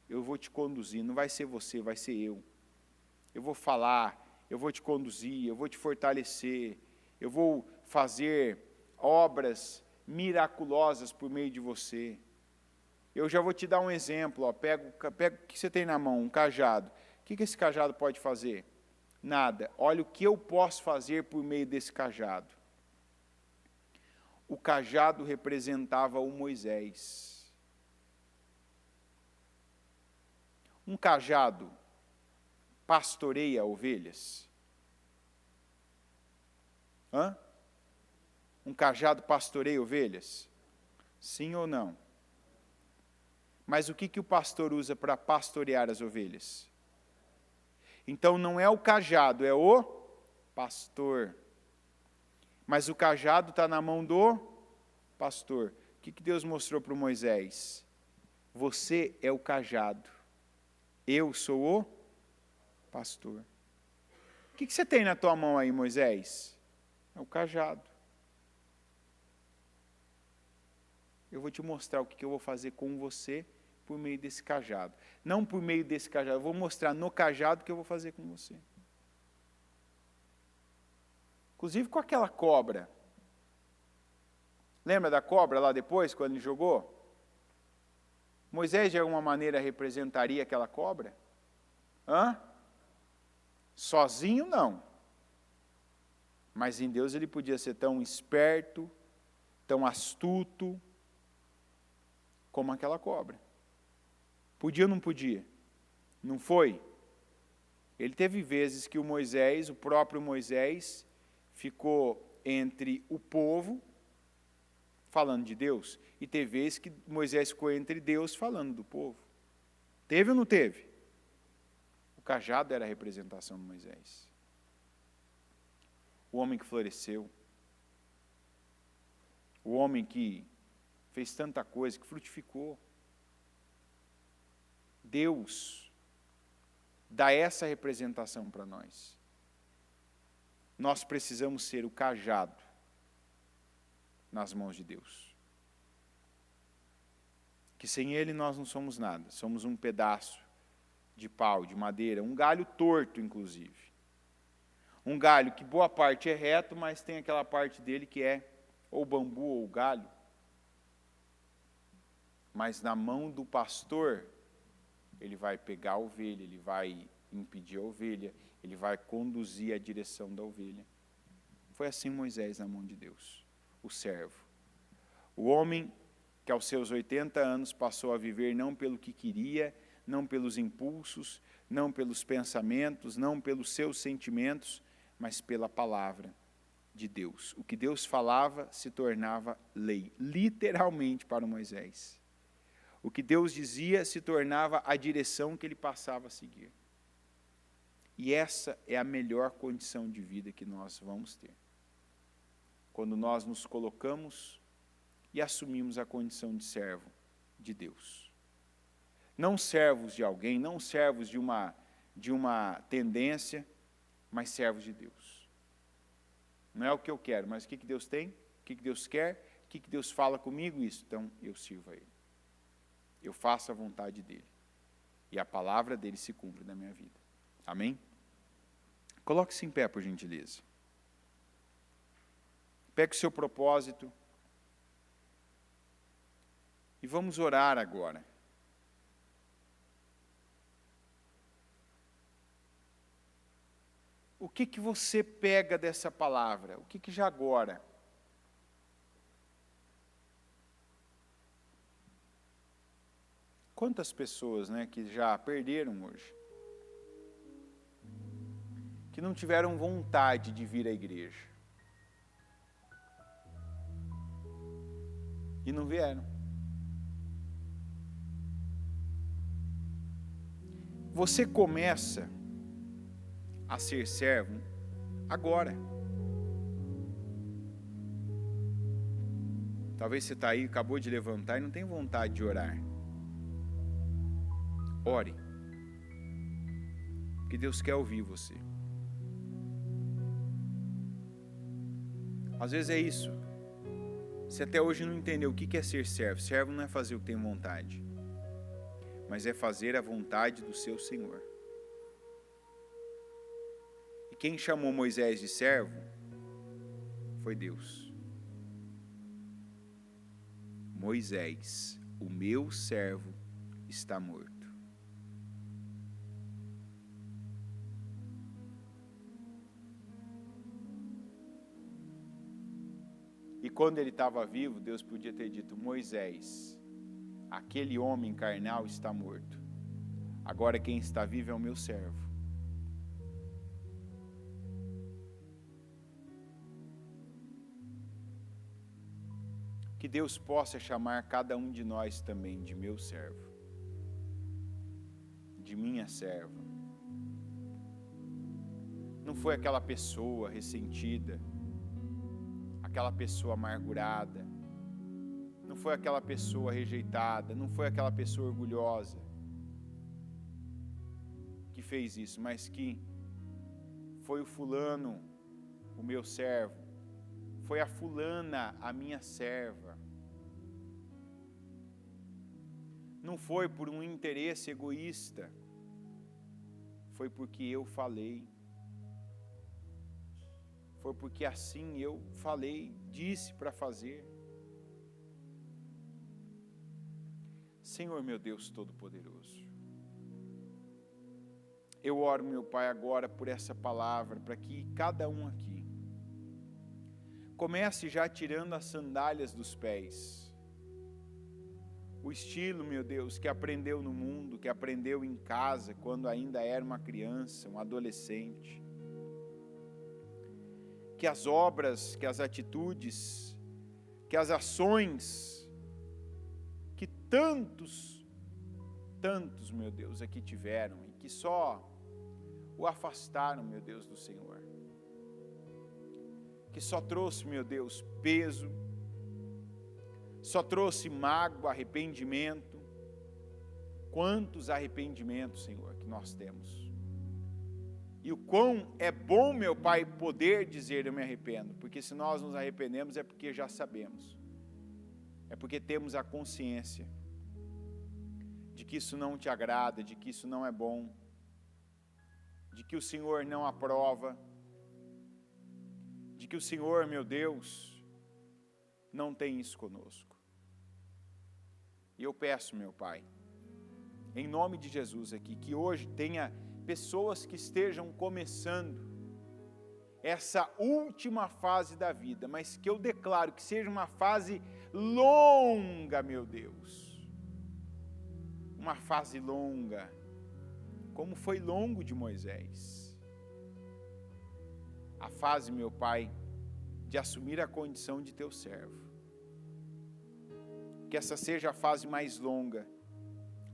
S1: eu vou te conduzir, não vai ser você, vai ser eu vou falar, eu vou te conduzir, eu vou te fortalecer, eu vou fazer obras miraculosas por meio de você. Eu já vou te dar um exemplo, ó. Pega o que você tem na mão, um cajado. O que esse cajado pode fazer? Nada. Olha o que eu posso fazer por meio desse cajado. O cajado representava o Moisés. Um cajado pastoreia ovelhas? Um cajado pastoreia ovelhas? Sim ou não? Mas o que o pastor usa para pastorear as ovelhas? Então não é o cajado, é o pastor. Mas o cajado está na mão do pastor. O que Deus mostrou para o Moisés? Você é o cajado. Eu sou o pastor. O que você tem na tua mão aí, Moisés? É o cajado. Eu vou te mostrar o que eu vou fazer com você por meio desse cajado. Não por meio desse cajado, eu vou mostrar no cajado o que eu vou fazer com você. Inclusive com aquela cobra. Lembra da cobra lá depois, quando ele jogou? Moisés de alguma maneira representaria aquela cobra? Sozinho não. Mas em Deus ele podia ser tão esperto, tão astuto, como aquela cobra. Podia ou não podia? Não foi? Ele teve vezes que o próprio Moisés, ficou entre o povo, falando de Deus, e teve vezes que Moisés ficou entre Deus, falando do povo. Teve ou não teve? O cajado era a representação de Moisés. O homem que floresceu, o homem que fez tanta coisa, que frutificou. Deus dá essa representação para nós. Nós precisamos ser o cajado nas mãos de Deus. Que sem Ele nós não somos nada, somos um pedaço de pau, de madeira, um galho torto, inclusive. Um galho que boa parte é reto, mas tem aquela parte dele que é ou bambu ou galho. Mas na mão do pastor, ele vai pegar a ovelha, ele vai impedir a ovelha, ele vai conduzir a direção da ovelha. Foi assim Moisés na mão de Deus, o servo. O homem que aos seus 80 anos passou a viver não pelo que queria, não pelos impulsos, não pelos pensamentos, não pelos seus sentimentos, mas pela palavra de Deus. O que Deus falava se tornava lei, literalmente para Moisés. O que Deus dizia se tornava a direção que ele passava a seguir. E essa é a melhor condição de vida que nós vamos ter. Quando nós nos colocamos e assumimos a condição de servo de Deus. Não servos de alguém, não servos de uma tendência, mas servos de Deus. Não é o que eu quero, mas o que Deus tem, o que Deus quer, o que Deus fala comigo, isso. Então, eu sirvo a Ele. Eu faço a vontade dEle. E a palavra dEle se cumpre na minha vida. Amém? Coloque-se em pé, por gentileza. Pegue o seu propósito. E vamos orar agora. O que você pega dessa palavra? O que já agora? Quantas pessoas, que já perderam hoje? que não tiveram vontade de vir à igreja. E não vieram. Você começa a ser servo agora. Talvez você está aí, acabou de levantar e não tem vontade de orar. Ore. Porque Deus quer ouvir você. Às vezes é isso. Você até hoje não entendeu o que é ser servo. Servo não é fazer o que tem vontade, mas é fazer a vontade do seu Senhor. E quem chamou Moisés de servo foi Deus. Moisés, o meu servo, está morto. E quando ele estava vivo, Deus podia ter dito: Moisés, aquele homem carnal está morto. Agora quem está vivo é o meu servo. Que Deus possa chamar cada um de nós também de meu servo, de minha serva. Não foi aquela pessoa ressentida, aquela pessoa amargurada, não foi aquela pessoa rejeitada, não foi aquela pessoa orgulhosa que fez isso, mas que foi o fulano, o meu servo, foi a fulana, a minha serva. Não foi por um interesse egoísta, foi porque eu falei. Foi porque assim eu falei, disse para fazer. Senhor meu Deus Todo-Poderoso, eu oro, meu Pai, agora por essa palavra, para que cada um aqui comece já tirando as sandálias dos pés. O estilo, meu Deus, que aprendeu no mundo, que aprendeu em casa, quando ainda era uma criança, um adolescente. Que as obras, que as atitudes, que as ações, que tantos, meu Deus, aqui tiveram, e que só o afastaram, meu Deus, do Senhor. Que só trouxe, meu Deus, peso, só trouxe mágoa, arrependimento. Quantos arrependimentos, Senhor, que nós temos. E o quão é bom, meu Pai, poder dizer eu me arrependo, porque se nós nos arrependemos é porque já sabemos, é porque temos a consciência de que isso não te agrada, de que isso não é bom, de que o Senhor não aprova, de que o Senhor, meu Deus, não tem isso conosco. E eu peço, meu Pai, em nome de Jesus aqui, que hoje tenha pessoas que estejam começando essa última fase da vida, mas que eu declaro que seja uma fase longa, meu Deus. Uma fase longa, como foi longo de Moisés. A fase, meu Pai, de assumir a condição de teu servo. Que essa seja a fase mais longa,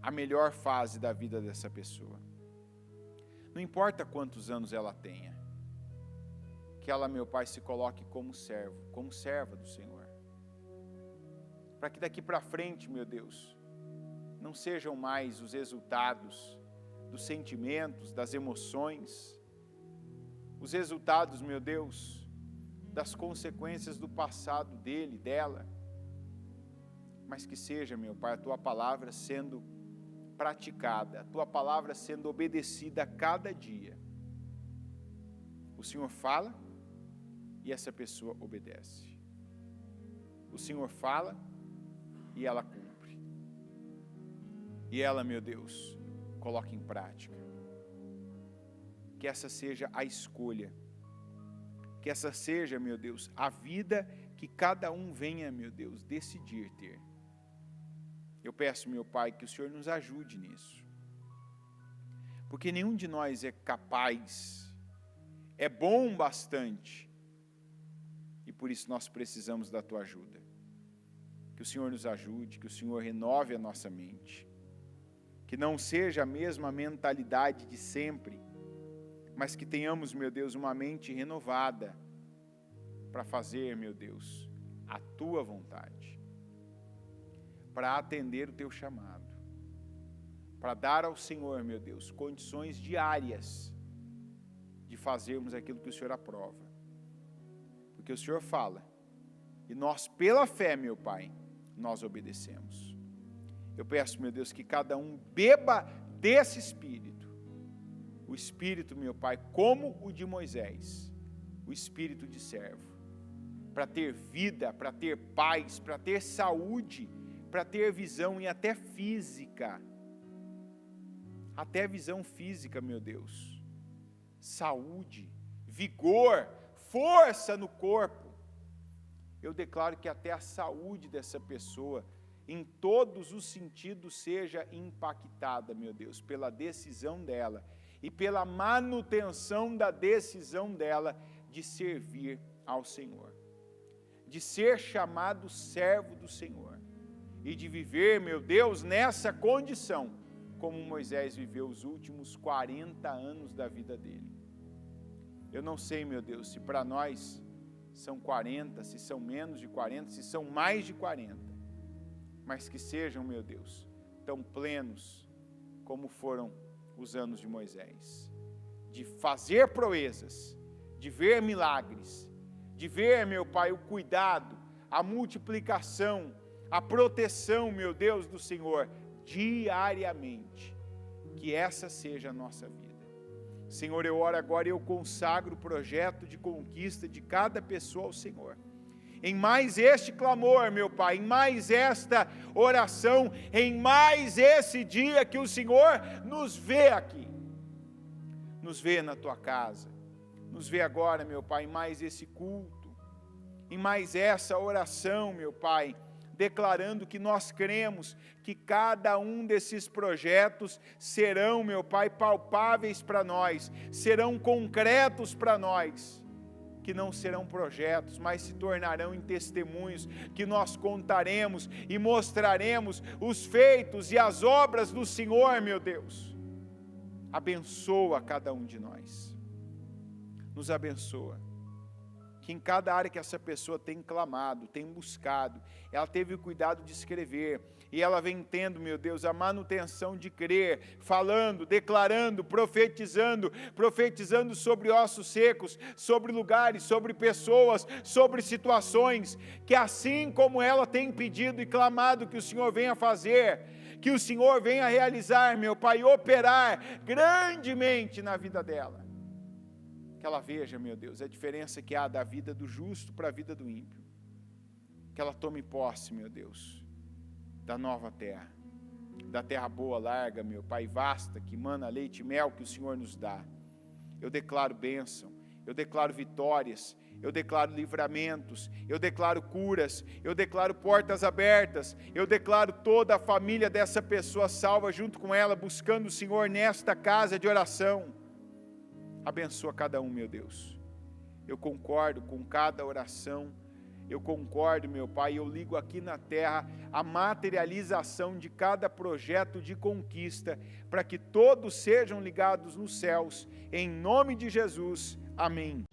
S1: a melhor fase da vida dessa pessoa. Não importa quantos anos ela tenha, que ela, meu Pai, se coloque como servo, como serva do Senhor. Para que daqui para frente, meu Deus, não sejam mais os resultados dos sentimentos, das emoções, os resultados, meu Deus, das consequências do passado dele, dela, mas que seja, meu Pai, a Tua palavra sendo praticada, a Tua palavra sendo obedecida a cada dia. O Senhor fala e essa pessoa obedece. O Senhor fala e ela cumpre. E ela, meu Deus, coloca em prática. Que essa seja a escolha. Que essa seja, meu Deus, a vida que cada um venha, meu Deus, decidir ter. Eu peço, meu Pai, que o Senhor nos ajude nisso. Porque nenhum de nós é capaz é bom bastante. E por isso nós precisamos da tua ajuda. Que o Senhor nos ajude, que o Senhor renove a nossa mente. Que não seja a mesma mentalidade de sempre, mas que tenhamos, meu Deus, uma mente renovada para fazer, meu Deus, a tua vontade, para atender o teu chamado, para dar ao Senhor, meu Deus, condições diárias de fazermos aquilo que o Senhor aprova. Porque o Senhor fala, e nós, pela fé, meu Pai, nós obedecemos. Eu peço, meu Deus, que cada um beba desse Espírito, o Espírito, meu Pai, como o de Moisés, o Espírito de servo, para ter vida, para ter paz, para ter saúde, para ter visão e até física, meu Deus, saúde, vigor, força no corpo. Eu declaro que até a saúde dessa pessoa, em todos os sentidos, seja impactada, meu Deus, pela decisão dela e pela manutenção da decisão dela de servir ao Senhor, de ser chamado servo do Senhor e de viver, meu Deus, nessa condição, como Moisés viveu os últimos 40 anos da vida dele. Eu não sei, meu Deus, se para nós são 40, se são menos de 40, se são mais de 40, mas que sejam, meu Deus, tão plenos como foram os anos de Moisés, de fazer proezas, de ver milagres, de ver, meu Pai, o cuidado, a multiplicação, a proteção, meu Deus, do Senhor, diariamente. Que essa seja a nossa vida. Senhor, eu oro agora e eu consagro o projeto de conquista de cada pessoa ao Senhor. Em mais este clamor, meu Pai, em mais esta oração, em mais esse dia que o Senhor nos vê aqui, nos vê na tua casa, nos vê agora, meu Pai, em mais esse culto, em mais essa oração, meu Pai, declarando que nós cremos que cada um desses projetos serão, meu Pai, palpáveis para nós, serão concretos para nós, que não serão projetos, mas se tornarão em testemunhos, que nós contaremos e mostraremos os feitos e as obras do Senhor, meu Deus. Abençoa cada um de nós, nos abençoa, que em cada área que essa pessoa tem clamado, tem buscado, ela teve o cuidado de escrever, e ela vem tendo, meu Deus, a manutenção de crer, falando, declarando, profetizando sobre ossos secos, sobre lugares, sobre pessoas, sobre situações, que assim como ela tem pedido e clamado que o Senhor venha fazer, que o Senhor venha realizar, meu Pai, operar grandemente na vida dela. Que ela veja, meu Deus, a diferença que há da vida do justo para a vida do ímpio. Que ela tome posse, meu Deus, da nova terra, da terra boa, larga, meu Pai, vasta, que mana leite e mel que o Senhor nos dá. Eu declaro bênção, eu declaro vitórias, eu declaro livramentos, eu declaro curas, eu declaro portas abertas, eu declaro toda a família dessa pessoa salva junto com ela, buscando o Senhor nesta casa de oração. Abençoa cada um, meu Deus. Eu concordo com cada oração, eu concordo, meu Pai, eu ligo aqui na terra a materialização de cada projeto de conquista, para que todos sejam ligados nos céus, em nome de Jesus, amém.